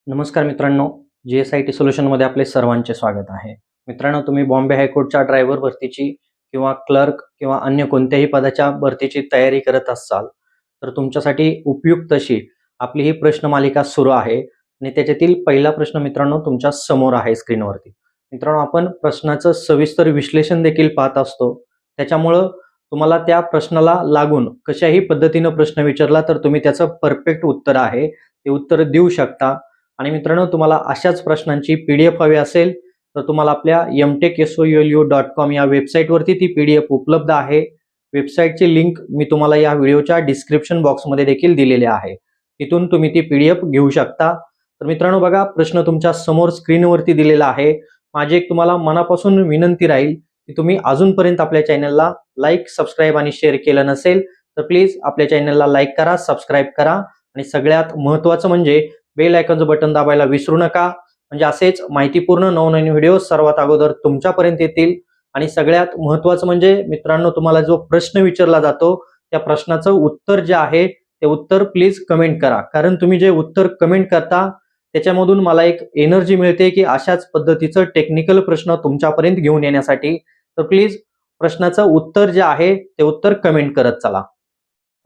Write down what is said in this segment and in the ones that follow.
नमस्कार मित्रांनो, GSIT सोल्युशनमध्ये आपले सर्वांचे स्वागत आहे. मित्रांनो, तुम्ही बॉम्बे हायकोर्टच्या ड्रायव्हर भरतीची किंवा क्लर्क किंवा अन्य कोणत्याही पदाच्या भरतीची तयारी करत असाल, तर तुमच्यासाठी उपयुक्त अशी आपली ही प्रश्नमालिका सुरू आहे आणि त्याच्यातील पहिला प्रश्न मित्रांनो तुमच्या समोर आहे स्क्रीनवरती. मित्रांनो, आपण प्रश्नाचं सविस्तर विश्लेषण देखील पाहत असतो. त्याच्यामुळं तुम्हाला त्या प्रश्नाला लागून कशाही पद्धतीनं प्रश्न विचारला तर तुम्ही त्याचं परफेक्ट उत्तर आहे ते उत्तर देऊ शकता. आणि मित्रांनो, तुम्हाला अशाच प्रश्नांची PDF हवी असेल तर तुम्हाला आपल्या mtechsolu.com या वेबसाईटवरती ती PDF उपलब्ध आहे. वेबसाईटची लिंक मी तुम्हाला या व्हिडिओच्या डिस्क्रिप्शन बॉक्समध्ये देखील दिलेली आहे. तिथून तुम्ही ती PDF घेऊ शकता. तर मित्रांनो बघा, प्रश्न तुमच्या समोर स्क्रीनवरती दिलेला आहे. माझी एक तुम्हाला मनापासून विनंती राहील की तुम्ही अजूनपर्यंत आपल्या चॅनलला लाईक, सबस्क्राईब आणि शेअर केलं नसेल तर प्लीज आपल्या चॅनलला लाईक करा, सबस्क्राईब करा आणि सगळ्यात महत्त्वाचं म्हणजे बेल आयकॉनचं बटन दाबायला विसरू नका. म्हणजे असेच माहितीपूर्ण नवनवीन व्हिडिओ सर्वात अगोदर तुमच्यापर्यंत येतील. आणि सगळ्यात महत्त्वाचं म्हणजे मित्रांनो, तुम्हाला जो प्रश्न विचारला जातो त्या प्रश्नाचं उत्तर जे आहे ते उत्तर प्लीज कमेंट करा. कारण तुम्ही जे उत्तर कमेंट करता त्याच्यामधून मला एक एनर्जी मिळते की अशाच पद्धतीचं टेक्निकल प्रश्न तुमच्यापर्यंत घेऊन येण्यासाठी. तर प्लीज प्रश्नाचं उत्तर जे आहे ते उत्तर कमेंट करत चला.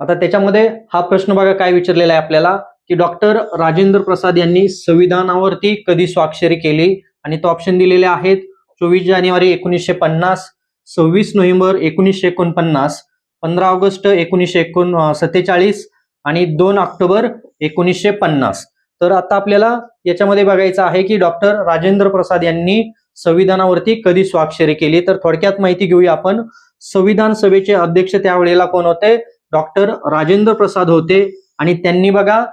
आता त्याच्यामध्ये हा प्रश्न बघा काय विचारलेला आहे आपल्याला की डॉक्टर राजेंद्र प्रसाद यांनी संविधानावरती कधी स्वाक्षरी केली, आणि तो ऑप्शन दिलेले आहेत 24 जानेवारी 1950, 26 नोव्हेंबर 1949, 15 ऑगस्ट 1947 आणि 2 ऑक्टोबर 1950. तर आता आपल्याला याच्यामध्ये बघायचं आहे की डॉक्टर राजेंद्र प्रसाद यांनी संविधानावरती कधी स्वाक्षरी केली. तर थोडक्यात माहिती घेऊया आपण. संविधान सभेचे अध्यक्ष त्यावेळेला कोण होते? डॉक्टर राजेंद्र प्रसाद होते. आणि त्यांनी बघा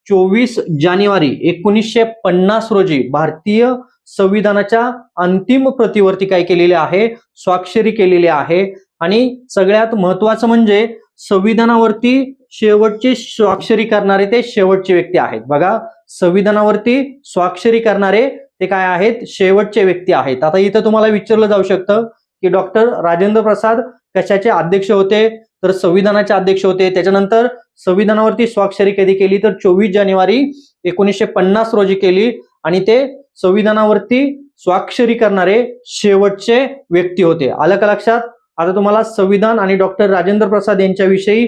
24 जानेवारी 1950 रोजी भारतीय संविधानाच्या अंतिम प्रतीवरती काय केलेले आहे? स्वाक्षरी केलेली आहे. आणि सगळ्यात महत्वाचं म्हणजे संविधानावरती शेवटची स्वाक्षरी करणारे ते शेवटचे व्यक्ती आहेत. बघा, संविधानावरती स्वाक्षरी करणारे ते काय आहेत? शेवटचे व्यक्ती आहेत. आता इथं तुम्हाला विचारलं जाऊ शकतं की डॉक्टर राजेंद्र प्रसाद कशाचे अध्यक्ष होते? तर संविधानाचे अध्यक्ष होते. त्याच्यानंतर संविधानावरती स्वाक्षरी कधी केली? तर 24 जानेवारी 1950 रोजी केली. आणि ते संविधानावरती स्वाक्षरी करणारे शेवटचे व्यक्ती होते. आलं का लक्षात? आता तुम्हाला संविधान आणि डॉक्टर राजेंद्र प्रसाद यांच्याविषयी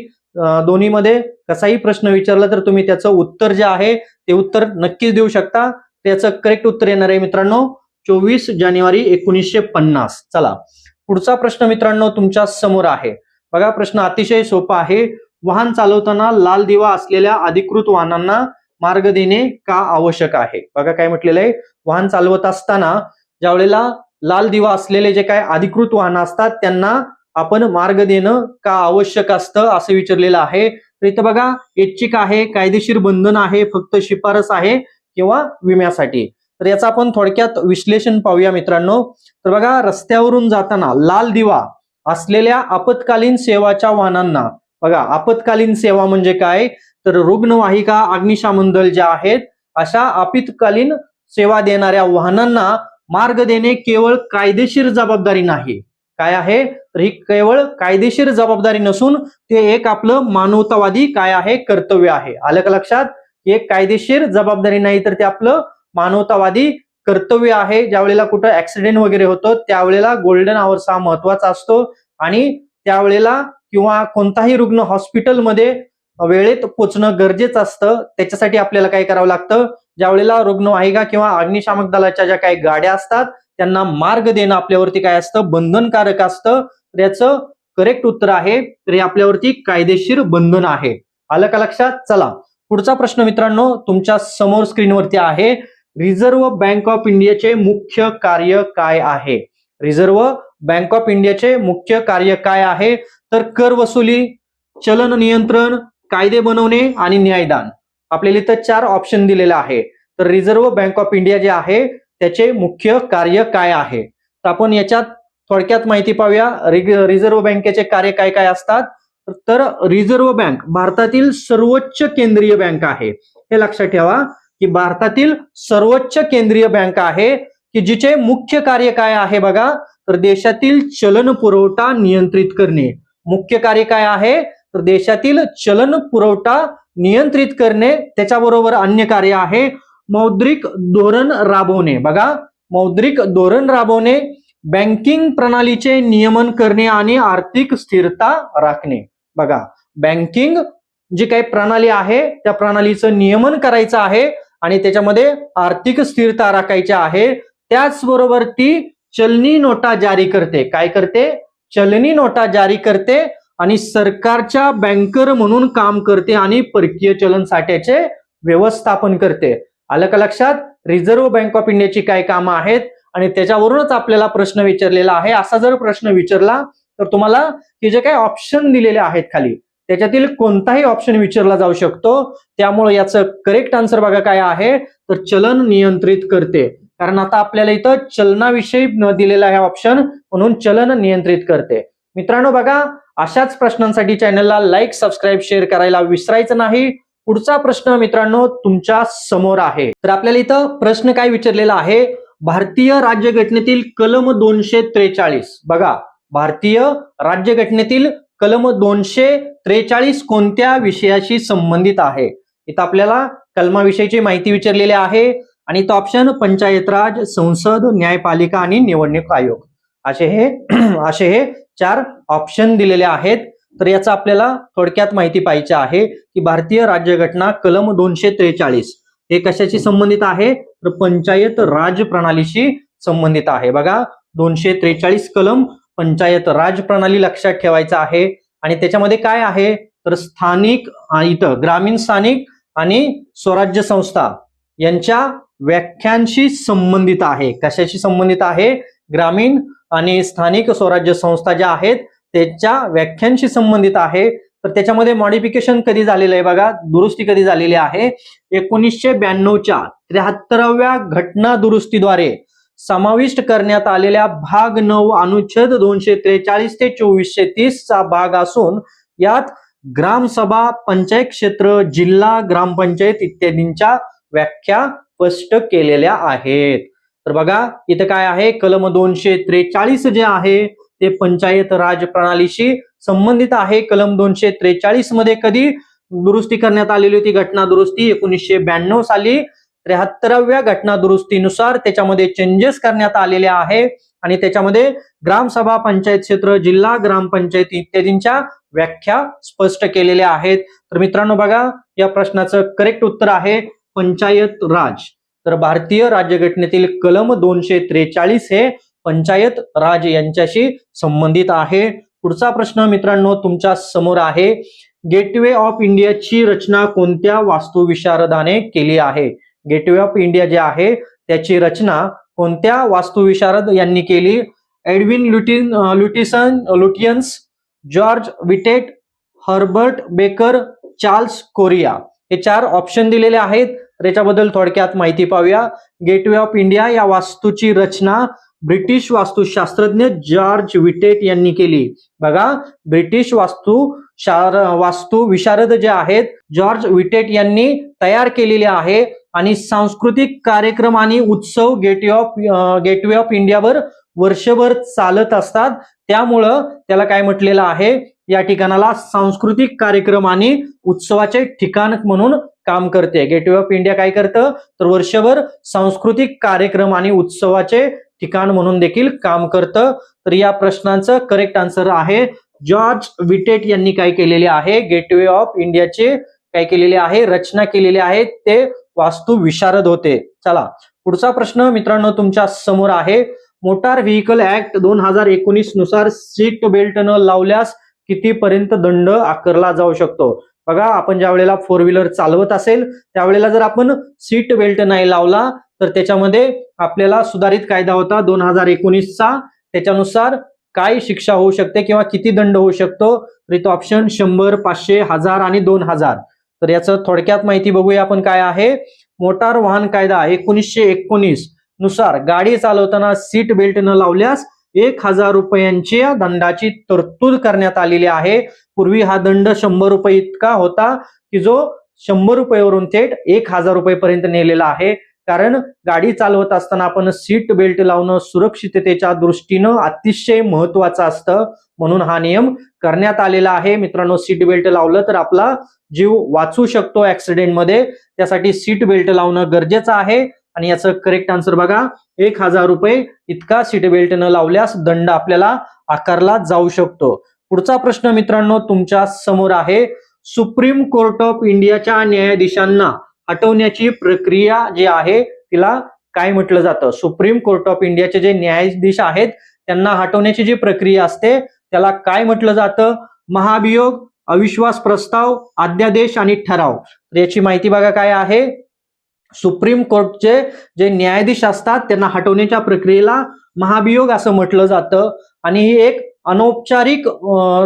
दोन्हीमध्ये कसाही प्रश्न विचारला तर तुम्ही त्याचं उत्तर जे आहे ते उत्तर नक्कीच देऊ शकता. त्याचं करेक्ट उत्तर येणार आहे मित्रांनो 24 जानेवारी 1950. चला, पुढचा प्रश्न मित्रांनो तुमच्या समोर आहे. बघा, प्रश्न अतिशय सोपा आहे. वाहन चालवताना लाल दिवा असलेल्या अधिकृत वाहनांना मार्ग देणे का आवश्यक आहे? बघा काय म्हटलेलं आहे. वाहन चालवत असताना ज्या वेळेला लाल दिवा असलेले जे काय अधिकृत वाहन असतात त्यांना आपण मार्ग देणं का आवश्यक असतं असं विचारलेलं आहे. तर इथं बघा, ऐच्छिक आहे, कायदेशीर बंधन आहे, फक्त शिफारस आहे किंवा विम्यासाठी. तर याचं आपण थोडक्यात विश्लेषण पाहूया मित्रांनो. तर बघा, रस्त्यावरून जाताना लाल दिवा असलेल्या आपत्कालीन सेवाच्या वाहनांना, बघा आपत्कालीन सेवा म्हणजे काय? तर रुग्णवाहिका, अग्निशमन दल ज्या आहेत अशा आपत्कालीन सेवा देणाऱ्या वाहनांना मार्ग देणे केवळ कायदेशीर जबाबदारी नाही. काय आहे? तर ही केवळ कायदेशीर जबाबदारी नसून ते एक आपलं मानवतावादी काय आहे? कर्तव्य आहे. आलं का लक्षात? एक कायदेशीर जबाबदारी नाही तर ते आपलं मानवतावादी कर्तव्य आहे. ज्या वेळेला कुठं ऍक्सिडेंट वगैरे होतं त्यावेळेला गोल्डन आवर्स हा महत्वाचा असतो. आणि त्यावेळेला किंवा कोणताही रुग्ण हॉस्पिटलमध्ये वेळेत पोहोचणं गरजेचं असतं. त्याच्यासाठी आपल्याला काय करावं लागतं? ज्या वेळेला रुग्णवाहिका किंवा अग्निशामक दलाच्या ज्या काही गाड्या असतात त्यांना मार्ग देणं आपल्यावरती काय असतं? बंधनकारक असतं. तर याचं करेक्ट उत्तर आहे तर हे आपल्यावरती कायदेशीर बंधन आहे. आलं का लक्षात? चला, पुढचा प्रश्न मित्रांनो तुमच्या समोर स्क्रीनवरती आहे. रिझर्व्ह बँक ऑफ इंडियाचे मुख्य कार्य काय आहे? रिझर्व्ह बँक ऑफ इंडियाचे मुख्य कार्य काय आहे? तर कर वसुली, चलन नियंत्रण, कायदे बनवणे आणि न्यायदान. आपल्याला इथं 4 ऑप्शन दिलेले आहे. तर रिझर्व्ह बँक ऑफ इंडिया जे आहे त्याचे मुख्य कार्य काय आहे? तर आपण याच्यात थोडक्यात माहिती पाहूया. रिझर्व्ह बँकेचे कार्य काय काय असतात? तर रिझर्व्ह बँक भारतातील सर्वोच्च केंद्रीय बँक आहे. हे लक्षात ठेवा की भारतातील सर्वोच्च केंद्रीय बँक आहे की जिचे मुख्य कार्य काय आहे? बघा, तर देशातील चलन पुरवठा नियंत्रित करणे. मुख्य कार्य काय आहे? तर देशातील चलन पुरवठा नियंत्रित करणे. त्याच्याबरोबर अन्य कार्य आहे मौद्रिक धोरण राबवणे. बघा, मौद्रिक धोरण राबवणे, बँकिंग प्रणालीचे नियमन करणे आणि आर्थिक स्थिरता राखणे. बघा, बँकिंग जी काही प्रणाली आहे त्या प्रणालीचं नियमन करायचं आहे आणि त्याच्यामध्ये आर्थिक स्थिरता राखायची आहे. त्याचबरोबर ती चलनी नोटा जारी करते. काय करते? चलनी नोटा जारी करते आणि सरकारच्या बँकर म्हणून काम करते आणि परकीय चलन साठ्याचे व्यवस्थापन करते. आलं का लक्षात? रिझर्व्ह बँक ऑफ इंडियाची काय कामं आहेत आणि त्याच्यावरूनच आपल्याला प्रश्न विचारलेला आहे. असा जर प्रश्न विचारला तर तुम्हाला हे जे काही ऑप्शन दिलेले आहेत खाली त्याच्यातील कोणताही ऑप्शन विचारला जाऊ शकतो. त्यामुळे याचं करेक्ट आन्सर बघा काय आहे, तर चलन नियंत्रित करते. कारण आता आपल्याला इथं चलनाविषयी दिलेला आहे ऑप्शन, म्हणून चलन नियंत्रित करते. मित्रांनो बघा, अशाच प्रश्नांसाठी चॅनलला लाईक, सबस्क्राईब, शेअर करायला विसरायचं नाही. पुढचा प्रश्न मित्रांनो तुमच्या समोर आहे. तर आपल्याला इथं प्रश्न काय विचारलेला आहे, भारतीय राज्यघटनेतील कलम 243. बघा, भारतीय राज्यघटनेतील कलम 243 कोणत्या विषयाशी संबंधित आहे? इथं आपल्याला कलमाविषयीची माहिती विचारलेली आहे आणि तो ऑप्शन पंचायत राज, संसद, न्यायपालिका आणि निवडणूक आयोग असे हे 4 ऑप्शन दिलेले आहेत. तर याचा आपल्याला थोडक्यात माहिती पाहिजे आहे की भारतीय राज्यघटना कलम 243 हे कशाशी संबंधित आहे, तर पंचायत राज प्रणालीशी संबंधित आहे. बघा, 243 कलम पंचायत राज प्रणाली लक्षात ठेवायचा आहे आणि त्याच्यामध्ये काय आहे, तर स्थानिक, इथं ग्रामीण स्थानिक आणि स्वराज्य संस्था यांच्या व्याख्यांशी संबंधित आहे. कशाशी संबंधित आहे? ग्रामीण आणि स्थानिक स्वराज्य संस्था ज्या आहेत त्याच्या व्याख्यांशी संबंधित आहे. तर त्याच्यामध्ये मॉडिफिकेशन कधी झालेलं आहे बघा, दुरुस्ती कधी झालेली आहे, 1992च्या 73व्या घटना दुरुस्तीद्वारे समाविष्ट करण्यात आलेल्या भाग 9 अनुच्छेद 243 ते 2430 चा भाग असून यात ग्रामसभा, पंचायत क्षेत्र, जिल्हा, ग्रामपंचायत इत्यादींच्या व्याख्या स्पष्ट केलेल्या आहेत. तर बघा, इथं काय आहे, कलम 243 जे आहे ते पंचायत राज प्रणालीशी संबंधित आहे. कलम 243 मध्ये कधी दुरुस्ती करण्यात आलेली होती? घटना दुरुस्ती 1992 साली 73व्या घटना दुरुस्तीनुसार त्याच्यामध्ये चेंजेस करण्यात आलेले आहे आणि त्याच्यामध्ये ग्रामसभा, पंचायत क्षेत्र, जिल्हा, ग्रामपंचायत इत्यादींच्या व्याख्या स्पष्ट केलेल्या आहेत. तर मित्रांनो बघा, या प्रश्नाचं करेक्ट उत्तर आहे पंचायत राज. तर भारतीय राज्यघटनेतील कलम 243 हे पंचायत राज यांच्याशी संबंधित आहे. पुढचा प्रश्न मित्रांनो तुमच्या समोर आहे, गेटवे ऑफ इंडियाची रचना कोणत्या वास्तुविशारदाने केली आहे? गेटवे ऑफ इंडिया जे आहे त्याची रचना कोणत्या वास्तुविशारद यांनी केली? Edwin Lutyens, George Wittet, Herbert baker, Charles Korea हे 4 ऑप्शन दिलेले आहेत. त्याच्याबद्दल थोडक्यात माहिती पाहूया. गेटवे ऑफ इंडिया या वास्तूची रचना ब्रिटिश वास्तुशास्त्रज्ञ जॉर्ज विटेट यांनी केली. बघा, ब्रिटिश वास्तू विशारद जे आहेत जॉर्ज विटेट यांनी तयार केलेले आहे आणि सांस्कृतिक कार्यक्रम आणि उत्सव गेटवे ऑफ इंडियावर वर्षभर चालत असतात. त्यामुळं त्याला काय म्हटलेलं आहे, या ठिकाणाला सांस्कृतिक कार्यक्रम आणि उत्सवाचे ठिकाण म्हणून काम करते. गेटवे ऑफ इंडिया काय करतं, तर वर्षभर सांस्कृतिक कार्यक्रम आणि उत्सवाचे ठिकाण म्हणून देखील काम करतं. तर या प्रश्नाचं करेक्ट आन्सर आहे जॉर्ज विटेट यांनी काय केलेले आहे, गेटवे ऑफ इंडियाचे काय केलेले आहे, रचना केलेली आहे. ते वास्तू विशारद होते. चला, पुढचा प्रश्न मित्रांनो तुमच्या समोर आहे, मोटार व्हेइकल ऍक्ट 2019 नुसार सीट बेल्ट न लावल्यास कितीपर्यंत दंड आकारला जाऊ शकतो? बघा, आपण ज्या वेळेला 4 व्हीलर चालवत असेल त्यावेळेला जर आपण सीट बेल्ट नाही लावला तर त्याच्यामध्ये आपल्याला सुधारित कायदा होता 2019 चा, त्याच्यानुसार काय शिक्षा होऊ शकते किंवा किती दंड होऊ शकतो? तर इथं ऑप्शन 100, 500, 1000 आणि 2000. तर याचं थोडक्यात माहिती बघूया आपण काय आहे. मोटार वाहन कायदा 1919 नुसार गाडी चालवताना सीट बेल्ट न लावल्यास 1000 रुपयांच्या दंडाची तरतूद करण्यात आलेली आहे. पूर्वी हा दंड 100 रुपये इतका होता की जो 100 रुपयावरून थेट 1000 रुपयेपर्यंत नेलेला आहे. कारण गाडी चालवत असताना आपण सीट बेल्ट लावणं सुरक्षिततेच्या दृष्टीनं अतिशय महत्वाचं असतं, म्हणून हा नियम करण्यात आलेला आहे. मित्रांनो, सीट बेल्ट लावलं तर आपला जीव वाचू शकतो ऍक्सिडेंटमध्ये, त्यासाठी सीट बेल्ट लावणं गरजेचं आहे. आणि याचं करेक्ट आन्सर बघा, 1000 रुपये इतका सीट बेल्ट न लावल्यास दंड आपल्याला आकारला जाऊ शकतो. पुढचा प्रश्न मित्रांनो तुमच्या समोर आहे, सुप्रीम कोर्ट ऑफ इंडियाच्या न्यायाधीशांना हटवण्याची प्रक्रिया जी आहे तिला काय म्हटलं जातं? सुप्रीम कोर्ट ऑफ इंडियाचे जे न्यायाधीश आहेत त्यांना हटवण्याची जी प्रक्रिया असते त्याला काय म्हटलं जातं? महाभियोग, अविश्वास प्रस्ताव, अध्यादेश आणि ठराव. तर याची माहिती बघा काय आहे. सुप्रीम कोर्टचे जे न्यायाधीश असतात त्यांना हटवण्याच्या प्रक्रियेला महाभियोग असं म्हटलं जातं आणि ही एक अनौपचारिक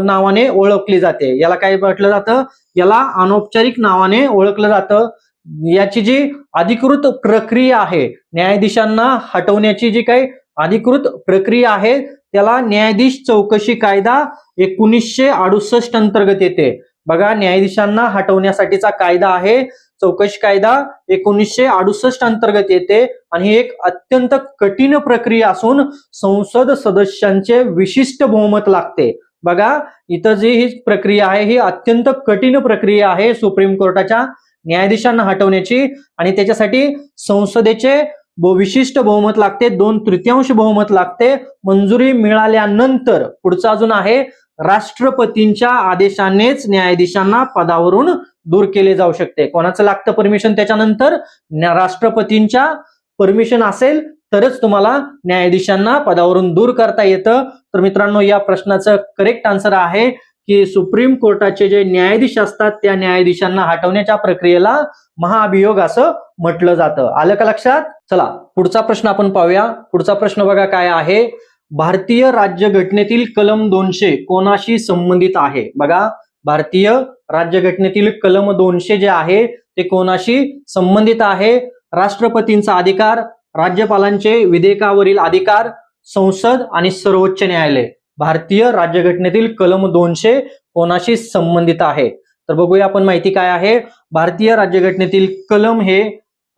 नावाने ओळखली जाते. याला काय म्हटलं जातं? याला अनौपचारिक नावाने ओळखलं जातं. याची जी अधिकृत प्रक्रिया आहे, न्यायाधीशांना हटवण्याची जी काही अधिकृत प्रक्रिया आहे त्याला न्यायाधीश चौकशी कायदा 1968 अंतर्गत येते. बघा, न्यायाधीशांना हटवण्यासाठीचा कायदा आहे चौकशी कायदा 1968 अंतर्गत येते आणि ही एक अत्यंत कठीण प्रक्रिया असून संसद सदस्यांचे विशिष्ट बहुमत लागते. बघा, इथं जी ही प्रक्रिया आहे ही अत्यंत कठीण प्रक्रिया आहे सुप्रीम कोर्टाच्या न्यायाधीशांना हटवण्याची आणि त्याच्यासाठी संसदेचे विशिष्ट बहुमत लागते, 2/3 बहुमत लागते. मंजुरी मिळाल्यानंतर पुढचा अजून आहे, राष्ट्रपतींच्या आदेशानेच न्यायाधीशांना पदावरून दूर केले जाऊ शकते. कोणाचं लागतं परमिशन? त्याच्यानंतर राष्ट्रपतींच्या परमिशन असेल तरच तुम्हाला न्यायाधीशांना पदावरून दूर करता येतं. तर मित्रांनो, या प्रश्नाचं करेक्ट आन्सर आहे की सुप्रीम कोर्टाचे जे न्यायाधीश असतात त्या न्यायाधीशांना हटवण्याच्या प्रक्रियेला महाभियोग असं म्हटलं जातं. आलं का लक्षात? चला पुढचा प्रश्न आपण पाहूया. पुढचा प्रश्न बघा काय आहे, भारतीय राज्यघटनेतील कलम 200 कोणाशी संबंधित आहे? बघा, भारतीय राज्यघटनेतील कलम 200 जे आहे ते कोणाशी संबंधित आहे? राष्ट्रपतींचा अधिकार, राज्यपालांचे विधेयकावरील अधिकार, संसद आणि सर्वोच्च न्यायालय. भारतीय राज्यघटनेतील कलम 200 कोणाशी संबंधित आहे? तर बघूया आपण माहिती काय आहे. भारतीय राज्यघटनेतील कलम हे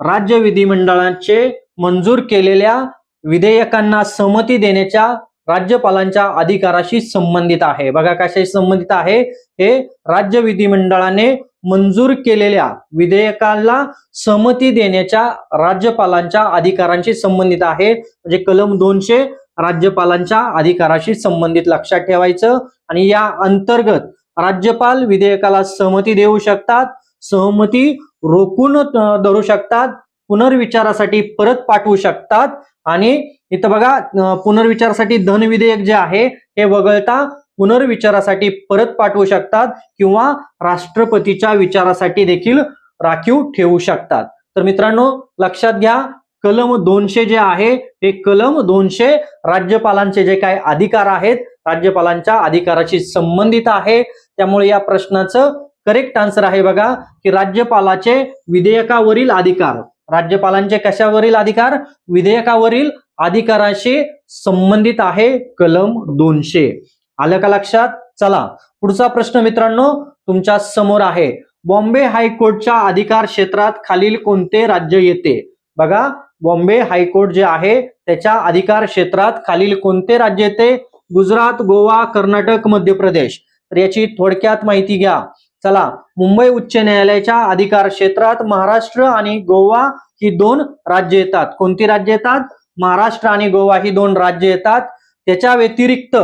राज्य विधिमंडळाचे मंजूर केलेल्या विधेयकांना सहमती देण्याच्या राज्यपालांच्या अधिकाराशी संबंधित आहे. बघा, कशाशी संबंधित आहे? हे राज्य विधिमंडळाने मंजूर केलेल्या विधेयकाला सहमती देण्याच्या राज्यपालांच्या अधिकारांशी संबंधित आहे. म्हणजे कलम 200 राज्यपालांच्या अधिकाराशी संबंधित लक्षात ठेवायचं. आणि या अंतर्गत राज्यपाल विधेयकाला सहमती देऊ शकतात, सहमती रोखून धरू शकतात, पुनर्विचारासाठी परत पाठवू शकतात. आणि इथं बघा, पुनर्विचारासाठी धन विधेयक जे आहे हे वगळता पुनर्विचारासाठी परत पाठवू शकतात किंवा राष्ट्रपतीच्या विचारासाठी देखील राखीव ठेवू शकतात. तर मित्रांनो लक्षात घ्या, कलम 200 जे आहे हे कलम 200 राज्यपालांचे जे काही अधिकार आहेत राज्यपालांच्या अधिकाराशी संबंधित आहे. त्यामुळे या प्रश्नाचं करेक्ट आन्सर आहे बघा की राज्यपालाचे विधेयकावरील अधिकार. राज्यपालांचे कशावरील अधिकार? विधेयकावरील अधिकाराशी संबंधित आहे कलम 200. आलं का लक्षात? चला पुढचा प्रश्न मित्रांनो तुमच्या समोर आहे, बॉम्बे हायकोर्टच्या अधिकार क्षेत्रात खालील कोणते राज्य येते? बघा, बॉम्बे हायकोर्ट जे आहे त्याच्या अधिकार क्षेत्रात खालील कोणते राज्य येते? गुजरात, गोवा, कर्नाटक, मध्य प्रदेश. तर याची थोडक्यात माहिती घ्या. चला, मुंबई उच्च न्यायालयाच्या अधिकार क्षेत्रात महाराष्ट्र आणि गोवा ही 2 राज्य येतात. कोणती राज्य येतात? महाराष्ट्र आणि गोवा ही 2 राज्य येतात. त्याच्या व्यतिरिक्त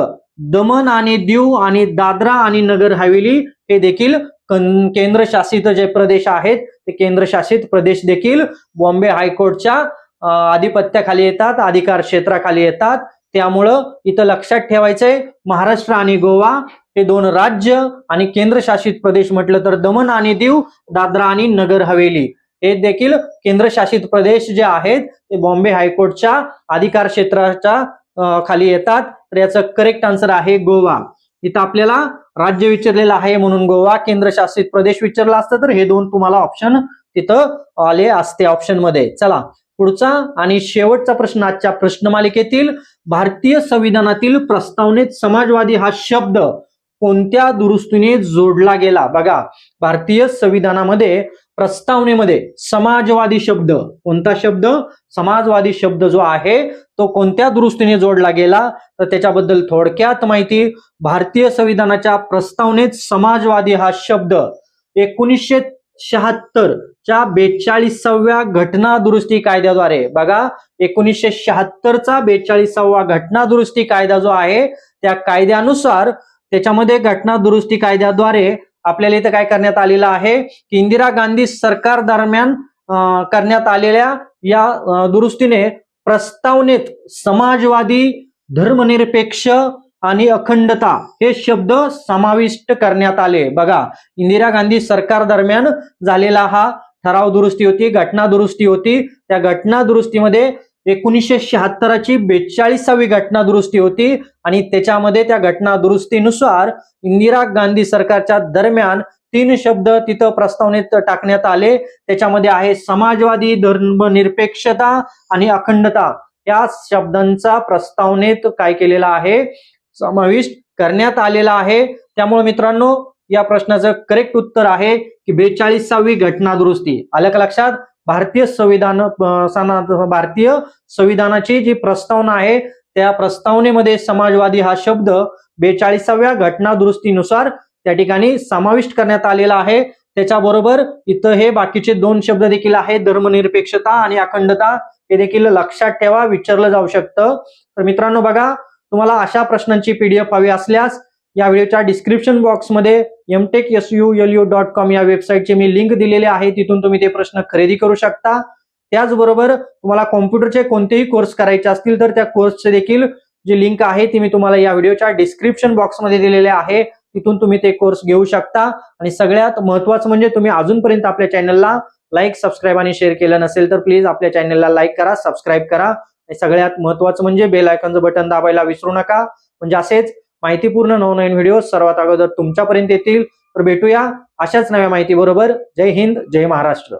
दमन आणि दीव आणि दादरा आणि नगर हवेली हे देखील केंद्रशासित जे प्रदेश आहेत ते केंद्रशासित प्रदेश देखील बॉम्बे हायकोर्टच्या आधिपत्याखाली येतात, अधिकार क्षेत्राखाली येतात. त्यामुळं इथं लक्षात ठेवायचंय, महाराष्ट्र आणि गोवा हे 2 राज्य आणि केंद्रशासित प्रदेश म्हटलं तर दमन आणि दीव, दादरा आणि नगर हवेली हे देखील केंद्रशासित प्रदेश जे आहेत ते बॉम्बे हायकोर्टच्या अधिकार क्षेत्राच्या खाली येतात. तर याचं करेक्ट आन्सर आहे गोवा. इथं आपल्याला राज्य विचारलेलं आहे म्हणून गोवा, केंद्रशासित प्रदेश विचारला असतं तर हे 2 तुम्हाला ऑप्शन तिथं आले असते ऑप्शन मध्ये. चला पुढचा आणि शेवटचा प्रश्न आजच्या प्रश्नमालिकेतील, भारतीय संविधानातील प्रस्तावनेत समाजवादी हा शब्द कोणत्या दुरुस्तीने जोडला गेला? बघा, भारतीय संविधानामध्ये प्रस्तावनेमध्ये समाजवादी शब्द, कोणता शब्द? समाजवादी शब्द जो आहे तो कोणत्या दुरुस्तीने जोडला गेला, तर त्याच्याबद्दल थोडक्यात माहिती. भारतीय संविधानाच्या प्रस्तावनेत समाजवादी हा शब्द 1976 च्या 42व्या घटना दुरुस्ती कायद्याद्वारे, बघा 1976 चा 42वा घटना दुरुस्ती कायदा जो आहे त्या कायद्यानुसार, त्याच्यामध्ये घटना दुरुस्ती कायद्याद्वारे आपल्याला इथं काय करण्यात आलेलं आहे की इंदिरा गांधी सरकार दरम्यान करण्यात आलेल्या या दुरुस्तीने प्रस्तावनेत समाजवादी, धर्मनिरपेक्ष आणि अखंडता हे शब्द समाविष्ट करण्यात आले. बघा, इंदिरा गांधी सरकार दरम्यान झालेला हा ठराव दुरुस्ती होती, घटना दुरुस्ती होती. त्या घटना दुरुस्तीमध्ये 1976 ची 42वी घटना दुरुस्ती होती आणि त्याच्यामध्ये त्या घटना दुरुस्तीनुसार इंदिरा गांधी सरकारच्या दरम्यान 3 शब्द तिथं प्रस्तावनेत टाकण्यात आले. त्याच्यामध्ये आहे समाजवादी, धर्मनिरपेक्षता आणि अखंडता. या शब्दांचा प्रस्तावनेत काय केलेला आहे? समाविष्ट करण्यात आलेला आहे. त्यामुळे मित्रांनो, या प्रश्नाचं करेक्ट उत्तर आहे की 42वी घटना दुरुस्ती. आलं का लक्षात? भारतीय संविधानाची जी प्रस्तावना आहे त्या प्रस्तावनेमध्ये समाजवादी हा शब्द 42व्या घटना दुरुस्तीनुसार त्या ठिकाणी समाविष्ट करण्यात आलेला आहे. त्याच्याबरोबर इथं हे बाकीचे 2 शब्द देखील आहेत, धर्मनिरपेक्षता आणि अखंडता. हे देखील लक्षात ठेवा, विचारलं जाऊ शकतं. तर मित्रांनो बघा, तुम्हाला अशा प्रश्नांची PDF हवी असल्यास या व्हिडिओच्या डिस्क्रिप्शन बॉक्समध्ये mtechsulu.com या वेबसाईटची मी लिंक दिलेली आहे, तिथून तुम्ही ते प्रश्न खरेदी करू शकता. त्याचबरोबर तुम्हाला कॉम्प्युटरचे कोणतेही कोर्स करायचे असतील तर त्या कोर्सचे देखील जी लिंक आहे ती मी तुम्हाला या व्हिडिओच्या डिस्क्रिप्शन बॉक्समध्ये दिलेले आहे, तिथून तुम्ही ते कोर्स घेऊ शकता. आणि सगळ्यात महत्त्वाचं म्हणजे तुम्ही अजूनपर्यंत आपल्या चॅनलला लाईक, सबस्क्राईब आणि शेअर केलं नसेल तर प्लीज आपल्या चॅनलला लाईक करा, सबस्क्राईब करा. आणि सगळ्यात महत्त्वाचं म्हणजे बेल आयकॉनचं बटन दाबायला विसरू नका, म्हणजे असेच माहितीपूर्ण नवनवीन व्हिडिओ सर्वात अगोदर तुमच्यापर्यंत येतील. तर भेटूया अशाच नव्या माहिती बरोबर. जय हिंद, जय महाराष्ट्र.